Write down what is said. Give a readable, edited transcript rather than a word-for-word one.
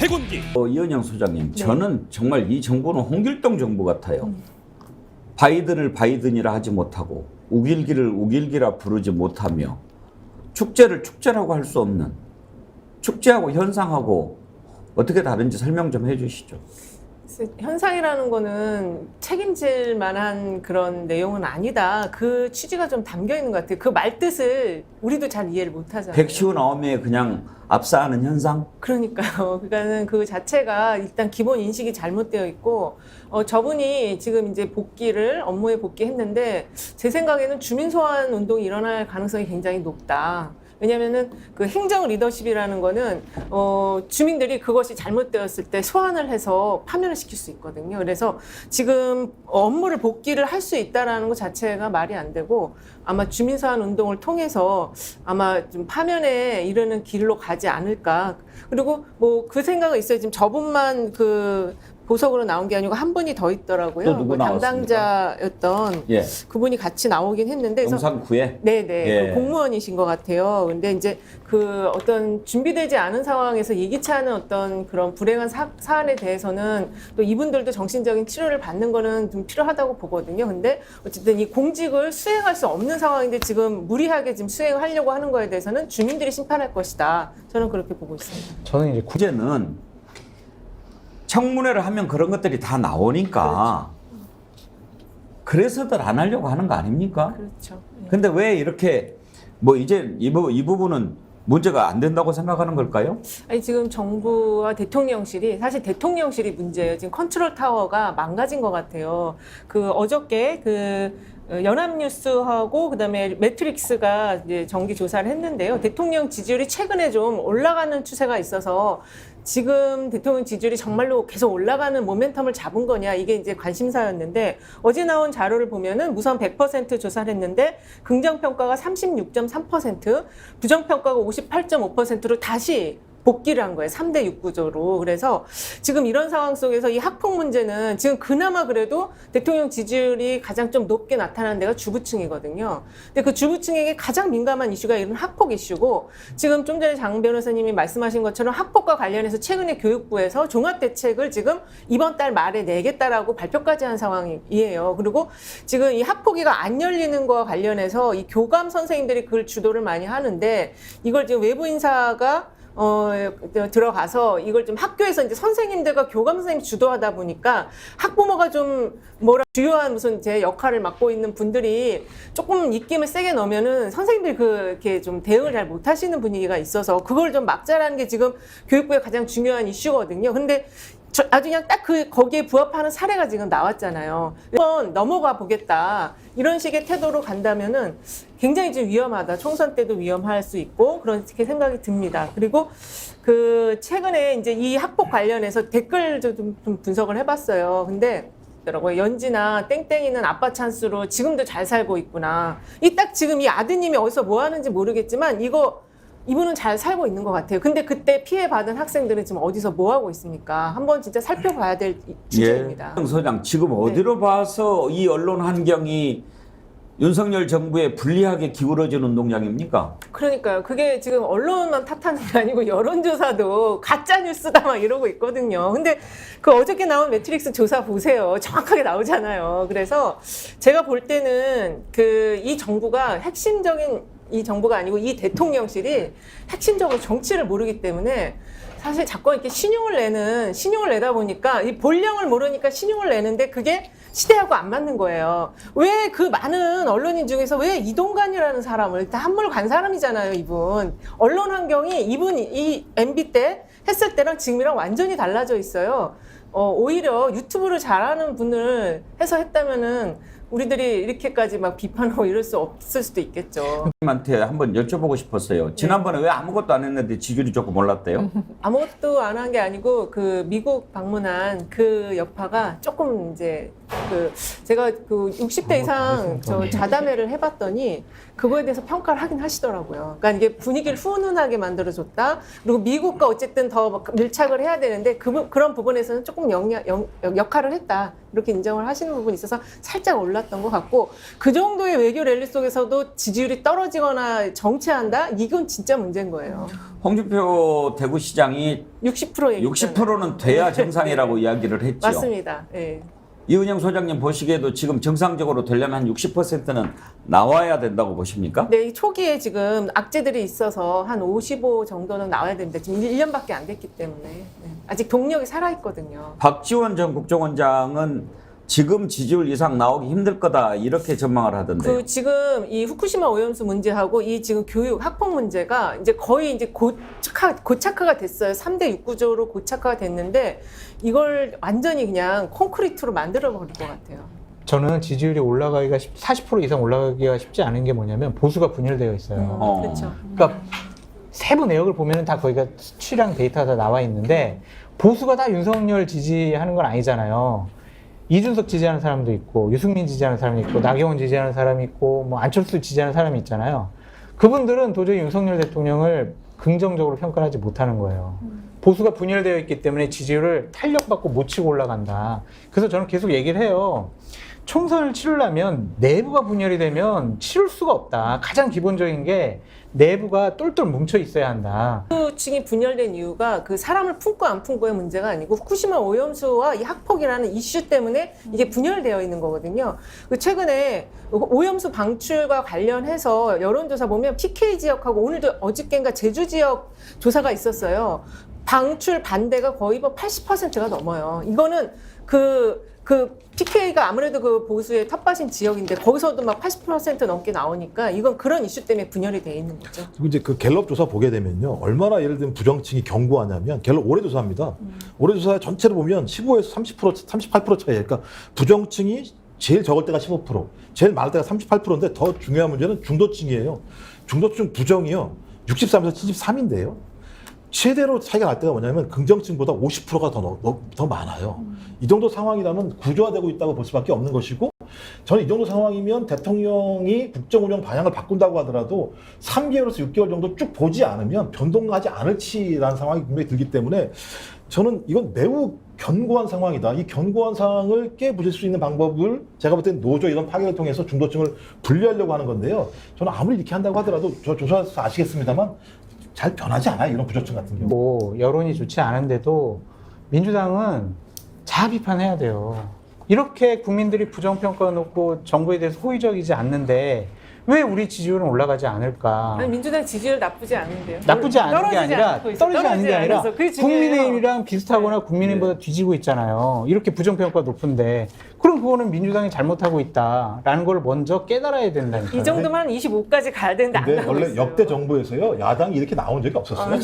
해군기. 이은영 소장님, 저는 정말 이 정부는 홍길동 정부 같아요. 바이든을 바이든이라 하지 못하고 우길기를 우길기라 부르지 못하며 축제를 축제라고 할 수 없는, 축제하고 현상하고 어떻게 다른지 설명 좀 해주시죠. 현상이라는 거는 책임질 만한 그런 내용은 아니다. 그 취지가 좀 담겨 있는 것 같아요. 그 말뜻을 우리도 잘 이해를 못 하잖아요. 159명에 그냥 압사하는 현상? 그러니까요. 그러니까는 그 자체가 일단 기본 인식이 잘못되어 있고, 저분이 지금 이제 업무에 복귀했는데, 제 생각에는 주민 소환 운동이 일어날 가능성이 굉장히 높다. 왜냐면은 그 행정 리더십이라는 거는 주민들이 그것이 잘못되었을 때 소환을 해서 파면을 시킬 수 있거든요. 그래서 지금 업무를 복귀를 할 수 있다라는 것 자체가 말이 안 되고, 아마 주민 소환 운동을 통해서 아마 좀 파면에 이르는 길로 가지 않을까. 그리고 뭐 그 생각은 있어요. 지금 저분만 그 보석으로 나온 게 아니고 한 분이 더 있더라고요. 또 누구 담당자였던 예. 그분이 같이 나오긴 했는데, 용산구에? 네네. 예. 그 공무원이신 것 같아요. 근데 이제 그 어떤 준비되지 않은 상황에서 예기치 않은 어떤 그런 불행한 사안에 대해서는 또 이분들도 정신적인 치료를 받는 거는 좀 필요하다고 보거든요. 근데 어쨌든 이 공직을 수행할 수 없는 상황인데 지금 무리하게 지금 수행하려고 하는 거에 대해서는 주민들이 심판할 것이다. 저는 그렇게 보고 있습니다. 저는 이제 구제는 청문회를 하면 그런 것들이 다 나오니까 그래서들 안 하려고 하는 거 아닙니까? 그렇죠. 예. 근데 왜 이렇게 뭐 이제 이 부분은 문제가 안 된다고 생각하는 걸까요? 아니 지금 정부와 대통령실이 사실 대통령실이 문제예요. 지금 컨트롤 타워가 망가진 것 같아요. 그 어저께 그 연합뉴스하고 그다음에 매트릭스가 이제 정기 조사를 했는데요. 대통령 지지율이 최근에 좀 올라가는 추세가 있어서 지금 대통령 지지율이 정말로 계속 올라가는 모멘텀을 잡은 거냐, 이게 이제 관심사였는데, 어제 나온 자료를 보면은 우선 100% 조사를 했는데 긍정평가가 36.3%, 부정평가가 58.5%로 다시 복귀를 한 거예요. 3대 6 구조로. 그래서 지금 이런 상황 속에서 이 학폭 문제는 지금 그나마 그래도 대통령 지지율이 가장 좀 높게 나타나는 데가 주부층이거든요. 근데 그 주부층에게 가장 민감한 이슈가 이런 학폭 이슈고, 지금 좀 전에 장 변호사님이 말씀하신 것처럼 학폭과 관련해서 최근에 교육부에서 종합대책을 지금 이번 달 말에 내겠다라고 발표까지 한 상황이에요. 그리고 지금 이 학폭위가 안 열리는 거와 관련해서 이 교감 선생님들이 그걸 주도를 많이 하는데, 이걸 지금 외부 인사가 들어가서 이걸 좀 학교에서 이제 선생님들과 교감 선생님이 주도하다 보니까 학부모가 좀 주요한 무슨 제 역할을 맡고 있는 분들이 조금 입김을 세게 넣으면은 선생님들이 그렇게 좀 대응을 잘 못하시는 분위기가 있어서 그걸 좀 막자라는 게 지금 교육부의 가장 중요한 이슈거든요. 근데 아주 그냥 딱 거기에 부합하는 사례가 지금 나왔잖아요. 한번 넘어가 보겠다, 이런 식의 태도로 간다면은 굉장히 좀 위험하다. 총선 때도 위험할 수 있고 그렇게 생각이 듭니다. 그리고 그 최근에 이제 이 학폭 관련해서 댓글도 좀 분석을 해봤어요. 근데 연지나 땡땡이는 아빠 찬스로 지금도 잘 살고 있구나. 딱 지금 이 아드님이 어디서 뭐 하는지 모르겠지만 이분은 잘 살고 있는 것 같아요. 근데 그때 피해받은 학생들은 지금 어디서 뭐 하고 있습니까? 한번 진짜 살펴봐야 될 주제입니다. 예. 소장, 지금 어디로 봐서 이 언론 환경이 윤석열 정부에 불리하게 기울어진 운동장입니까? 그러니까요. 그게 지금 언론만 탓하는 게 아니고 여론조사도 가짜 뉴스다 막 이러고 있거든요. 근데 그 어저께 나온 매트릭스 조사 보세요. 정확하게 나오잖아요. 그래서 제가 볼 때는 이 정부가 이 정부가 아니고 이 대통령실이 핵심적으로 정치를 모르기 때문에 사실 자꾸 이렇게 신용을 내다 보니까 이 본령을 모르니까 신용을 내는데 그게 시대하고 안 맞는 거예요. 왜 그 많은 언론인 중에서 왜 이동관이라는 사람을 다 한물 간 사람이잖아요, 이분. 언론 환경이 이 MB 때 했을 때랑 지금이랑 완전히 달라져 있어요. 오히려 유튜브를 잘하는 분을 해서 했다면은 우리들이 이렇게까지 막 비판하고 이럴 수 없을 수도 있겠죠. 님한테 한번 여쭤보고 싶었어요. 지난번에 왜 아무것도 안 했는데 지지율이 조금 올랐대요? 아무것도 안 한 게 아니고 그 미국 방문한 그 여파가 조금 이제 제가 60대 이상 자담회를 해봤더니 그거에 대해서 평가를 하긴 하시더라고요. 그러니까 이게 분위기를 훈훈하게 만들어줬다. 그리고 미국과 어쨌든 더 밀착을 해야 되는데 그런 부분에서는 조금 역할을 했다. 이렇게 인정을 하시는 부분이 있어서 살짝 올라 몰랐던 것 같고 그 정도의 외교 랠리 속에서도 지지율이 떨어지거나 정체한다? 이건 진짜 문제인 거예요. 홍준표 대구시장이 60% 얘기 60%는 돼야 정상이라고 이야기를 했죠. 맞습니다. 예. 이은영 소장님 보시기에도 지금 정상적으로 되려면 한 60%는 나와야 된다고 보십니까? 네, 이 초기에 지금 악재들이 있어서 한 55 정도는 나와야 됩니다. 지금 1년밖에 안 됐기 때문에. 네. 아직 동력이 살아있거든요. 박지원 전 국정원장은 지금 지지율 이상 나오기 힘들 거다 이렇게 전망을 하던데요. 그 지금 이 후쿠시마 오염수 문제하고 이 지금 교육 학폭 문제가 이제 거의 이제 고착화가 됐어요. 3대 6구조로 고착화가 됐는데 이걸 완전히 그냥 콘크리트로 만들어 버릴 것 같아요. 저는 지지율이 올라가기가 40% 이상 올라가기가 쉽지 않은 게 뭐냐면 보수가 분열되어 있어요. 그렇죠. 그러니까 세부 내역을 보면 다 거기가 수치랑 데이터가 다 나와 있는데 보수가 다 윤석열 지지하는 건 아니잖아요. 이준석 지지하는 사람도 있고 유승민 지지하는 사람이 있고 나경원 지지하는 사람이 있고 뭐 안철수 지지하는 사람이 있잖아요. 그분들은 도저히 윤석열 대통령을 긍정적으로 평가하지 못하는 거예요. 보수가 분열되어 있기 때문에 지지율을 탄력받고 못 치고 올라간다. 그래서 저는 계속 얘기를 해요. 총선을 치르려면 내부가 분열이 되면 치를 수가 없다. 가장 기본적인 게 내부가 똘똘 뭉쳐 있어야 한다. 층이 분열된 이유가 그 사람을 품고 안 품고의 문제가 아니고 후쿠시마 오염수와 이 학폭이라는 이슈 때문에 이게 분열되어 있는 거거든요. 그 최근에 오염수 방출과 관련해서 여론조사 보면 PK 지역하고 오늘도 어저께인가 제주 지역 조사가 있었어요. 방출 반대가 거의 뭐 80%가 넘어요. 이거는 그 PK가 아무래도 그 보수의 텃밭인 지역인데 거기서도 막 80% 넘게 나오니까 이건 그런 이슈 때문에 분열이 돼 있는 거죠. 그리고 이제 그 갤럽 조사 보게 되면요. 얼마나 예를 들면 부정층이 견고하냐면 갤럽 올해 조사합니다. 올해 조사 전체로 보면 15에서 30%, 38% 차이예요. 그러니까 부정층이 제일 적을 때가 15%, 제일 많을 때가 38%인데 더 중요한 문제는 중도층이에요. 중도층 부정이요. 63에서 73인데요. 최대로 차이가 날 때가 뭐냐면 긍정층보다 50%가 더 많아요. 이 정도 상황이라면 구조화되고 있다고 볼 수밖에 없는 것이고 저는 이 정도 상황이면 대통령이 국정운영 방향을 바꾼다고 하더라도 3개월에서 6개월 정도 쭉 보지 않으면 변동하지 않을지라는 상황이 분명히 들기 때문에 저는 이건 매우 견고한 상황이다. 이 견고한 상황을 깨부술 수 있는 방법을 제가 볼 때는 노조 이런 파괴를 통해서 중도층을 분리하려고 하는 건데요. 저는 아무리 이렇게 한다고 하더라도 저 조사에서 아시겠습니다만 잘 변하지 않아요. 이런 부조층 같은 경우. 뭐 여론이 좋지 않은데도 민주당은 자아 비판해야 돼요. 이렇게 국민들이 부정평가 놓고 정부에 대해서 호의적이지 않는데 왜 우리 지지율은 올라가지 않을까? 아니, 민주당 지지율 나쁘지 않은데요. 나쁘지 않은 게 아니라 떨어지지 않는 게 아니라 그게 중요해요. 국민의힘이랑 비슷하거나 국민의힘보다 뒤지고 있잖아요. 이렇게 부정평가 높은데 그럼 그거는 민주당이 잘못하고 있다라는 걸 먼저 깨달아야 된다니까요. 이 정도면 25까지 가야 되는데 안 근데 가고 원래 있어요. 역대 정부에서요 야당이 이렇게 나온 적이 없었어요.